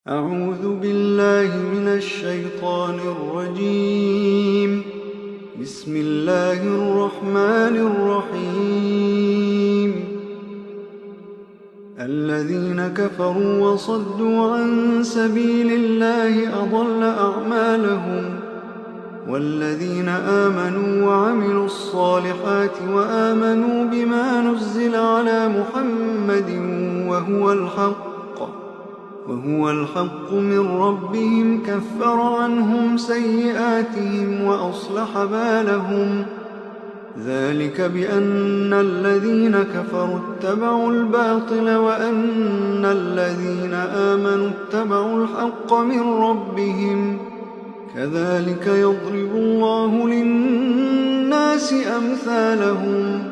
أعوذ بالله من الشيطان الرجيم. بسم الله الرحمن الرحيم. الذين كفروا وصدوا عن سبيل الله أضل أعمالهم، والذين آمنوا وعملوا الصالحات وآمنوا بما نزل على محمد وهو الحق من ربهم كفر عنهم سيئاتهم وأصلح بالهم. ذلك بأن الذين كفروا اتبعوا الباطل وأن الذين آمنوا اتبعوا الحق من ربهم. كذلك يضرب الله للناس أمثالهم.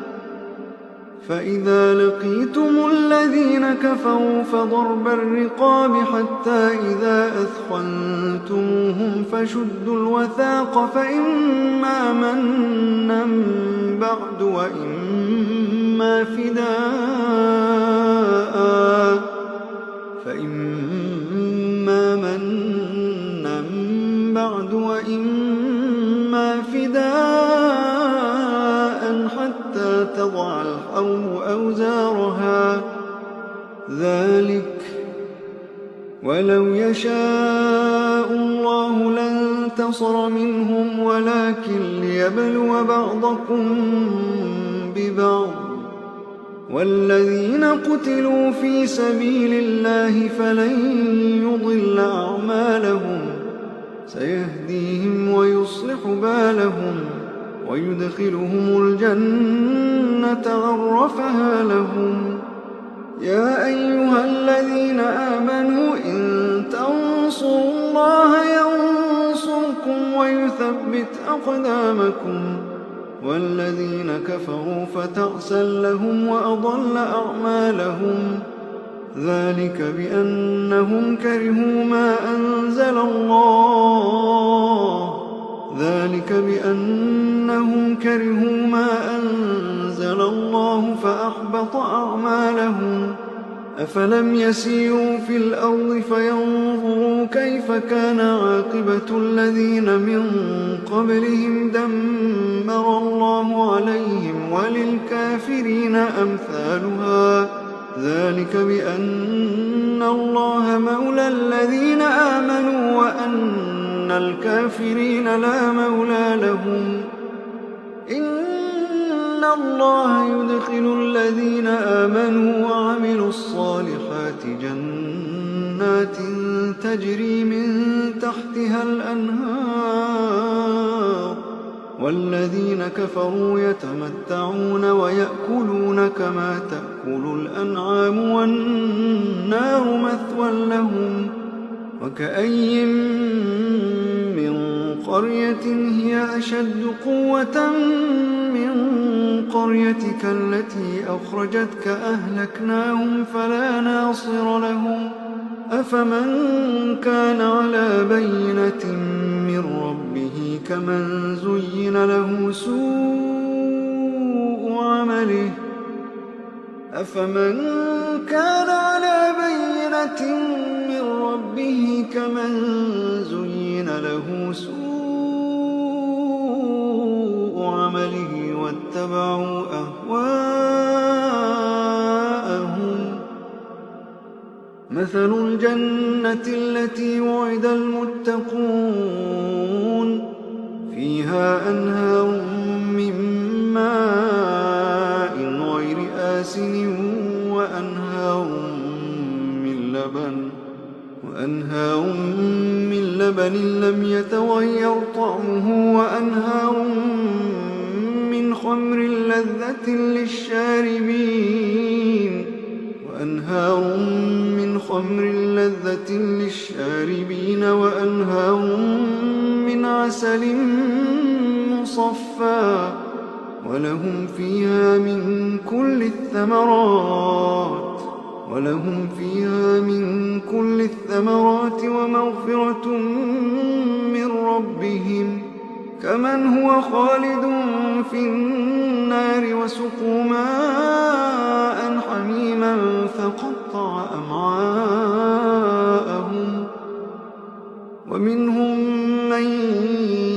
فإذا لقيتم الذين كفروا فضرب الرقاب حتى إذا أثخنتموهم فشدوا الوثاق فإما منا بعد وإما فداء حتى تضع الحرب أوزارها. ذلك ولو يشاء الله لانتصر منهم ولكن ليبلو بعضكم ببعض. والذين قتلوا في سبيل الله فلن يضل أعمالهم، سيهديهم ويصلح بالهم ويدخلهم الجنة عرفها لهم. يا أيها الذين آمنوا إن تنصروا الله ينصركم ويثبت أقدامكم. والذين كفروا فتعسا لهم وأضل أعمالهم. ذلك بأنهم كرهوا ما أنزل الله فأحبط أعمالهم. أفلم يسيروا في الأرض فينظروا كيف كان عاقبة الذين من قبلهم دمر الله عليهم وللكافرين أمثالها. ذلك بأن الله مولى الذين آمنوا وأن الكافرين لا مولى لهم. إن الله يدخل الذين آمنوا وعملوا الصالحات جنات تجري من تحتها الأنهار، والذين كفروا يتمتعون ويأكلون كما تأكل الأنعام والنار مثوى لهم. وكأي من قرية هي أشد قوة من قريتك التي أخرجتك أهلكناهم فلا ناصر لهم. أفمن كان على بينة من ربه كمن زين له سوء عمله واتبعوا أهواءهم. مثل الجنة التي وعد المتقون فيها أنهار من ماء غير آسن وأنهار من لبن لم يتغير طعمه وأنهار من خمر لذة للشاربين وأنهار من عسل مصفى ولهم فيها من كل الثمرات ومغفرة من ربهم، كمن هو خالد في النار وسقوا ماء حميما فقطع أمعاءهم. ومنهم من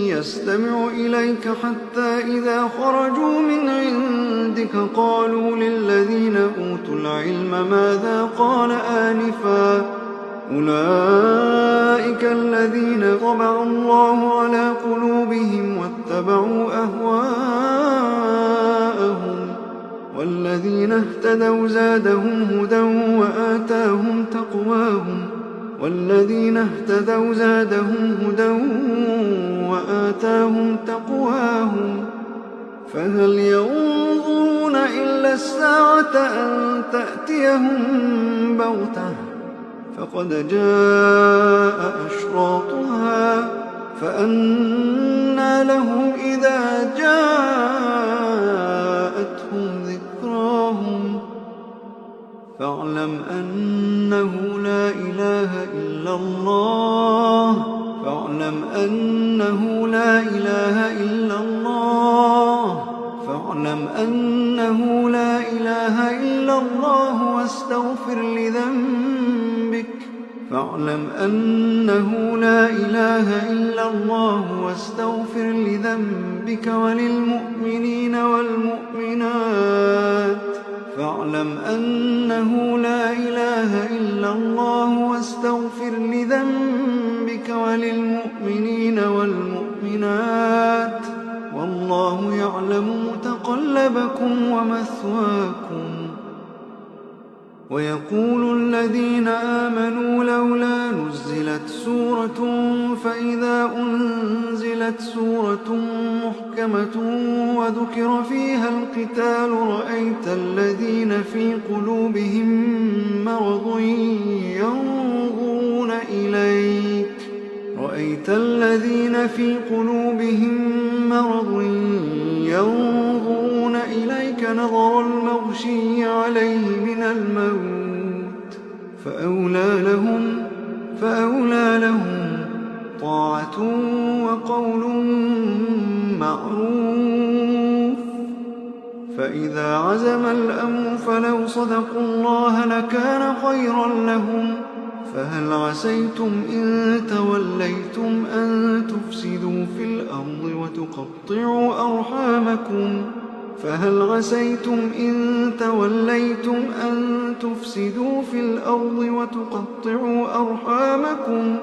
يستمع إليك حتى إذا خرجوا من عندك قالوا للذين أوتوا العلم ماذا قال آنفا أولئك الذين طبع الله على قلوبهم واتبعوا أهواءهم والذين اهتدوا زادهم هدى وآتاهم تقواهم فهل ينظرون إلا الساعة أن تأتيهم بغتة فقد جاء أشراطها فأنى لهم إذا جاءتهم ذكراهم فاعلم أنه لا إله إلا الله واستغفر لذنبك وللمؤمنين والمؤمنات فاعلم أنه لا إله إلا الله واستغفر لذنبك وللمؤمنين والمؤمنات والله يعلم متقلبكم ومثواكم ويقول الذين آمنوا لولا نزلت سورة فإذا أنزلت سورة محكمة وذكر فيها القتال رأيت الذين في قلوبهم مرض ينظرون إليك نظر المغشي عليه من الموت فأولى لهم طاعة وقول معروف فإذا عزم الأمر فلو صدقوا الله لكان خيرا لهم فهل عسيتم إن توليتم أن تفسدوا في الأرض وتقطعوا أرحامكم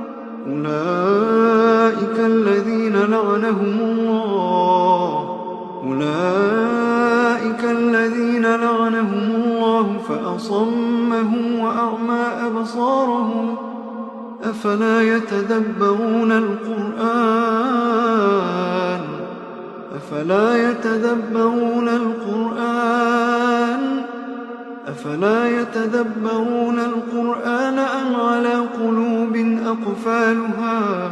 أولئك الذين لعنهم الله فأصمهم وأعمى أبصارهم أفلا يتدبرون القرآن أم على قلوب أقفالها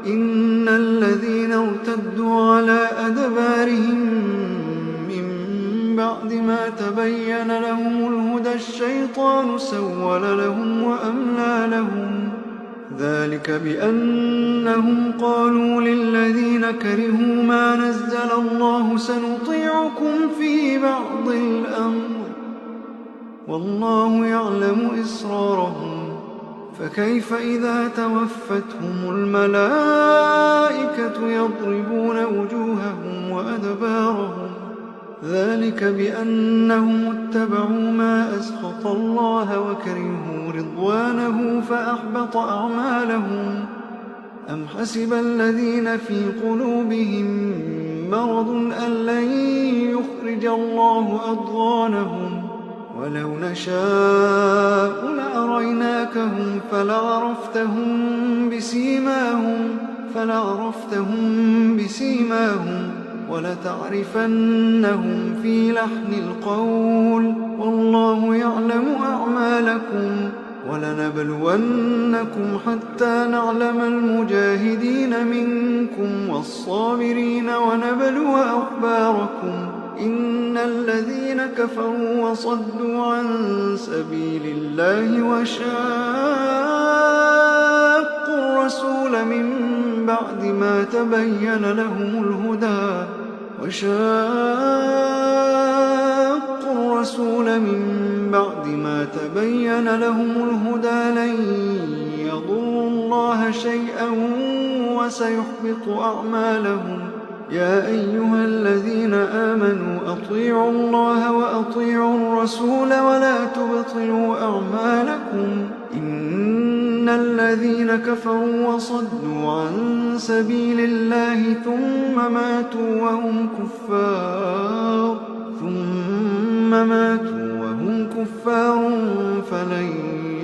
إن الذين ارتدوا على أدبارهم من بعد ما تبين لهم الهدى الشيطان سول لهم وأملى لهم ذلك بأنهم قالوا للذين كرهوا ما نزل الله سنطيعكم في بعض الأمر والله يعلم إسرارهم فكيف إذا توفتهم الملائكة يضربون وجوههم وأدبارهم ذلك بأنهم اتبعوا ما أسخط الله وكرهوا رضوانه فأحبط أعمالهم أم حسب الذين في قلوبهم مرض أن لن يخرج الله أضغانهم ولو نشاء لأريناكهم فلعرفتهم بسيماهم ولتعرفنهم في لحن القول والله يعلم أعمالكم ولنبلونكم حتى نعلم المجاهدين منكم والصابرين ونبلو أخباركم إن الذين كفروا وصدوا عن سبيل الله وشاقوا الرسول من بعد ما تبين لهم بعد ما تبين لهم الهدى لن يضروا الله شيئا وسيحبط أعمالهم. يا أيها الذين آمنوا أطيعوا الله وأطيعوا الرسول ولا تبطلوا أعمالكم. إن الذين كفروا وصدوا عن سبيل الله ثم ماتوا وهم كفار فلن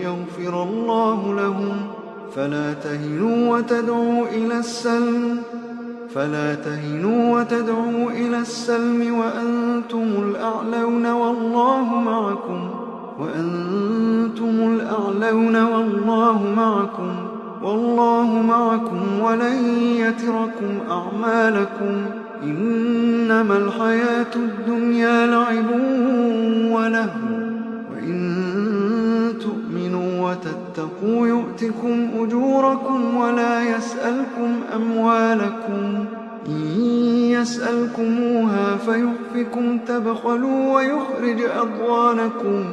يغفر الله لهم. فلا تهنوا وتدعوا إلى السلم وأنتم الأعلون والله معكم ولن يتركم أعمالكم. إنما الحياة الدنيا لعب ولهو وإن تؤمنوا وتتقوا يؤتكم أجوركم ولا يسألكم أموالكم. إن يسألكموها فيحفكم تبخلوا ويخرج أضغانكم.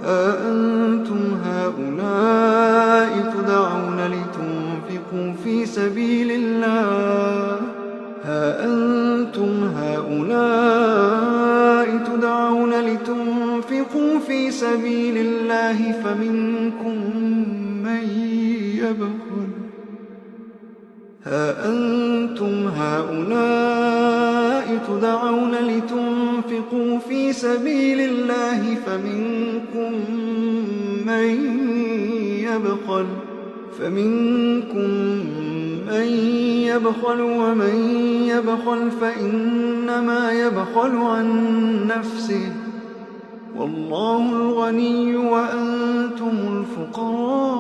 ها أنتم هؤلاء تدعون لتنفقوا في سبيل الله فمنكم من يبخل ومن يبخل فإنما يبخل عن نفسه والله الغني وأنتم الفقراء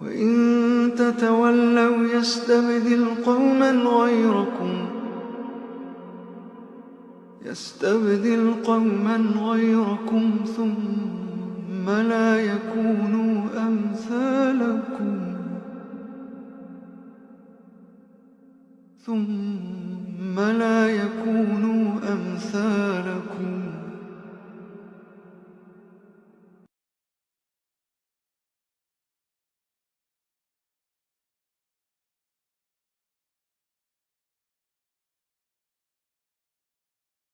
وإن تتولوا يستبدل قوما غيركم ثم لا يكونوا أمثالكم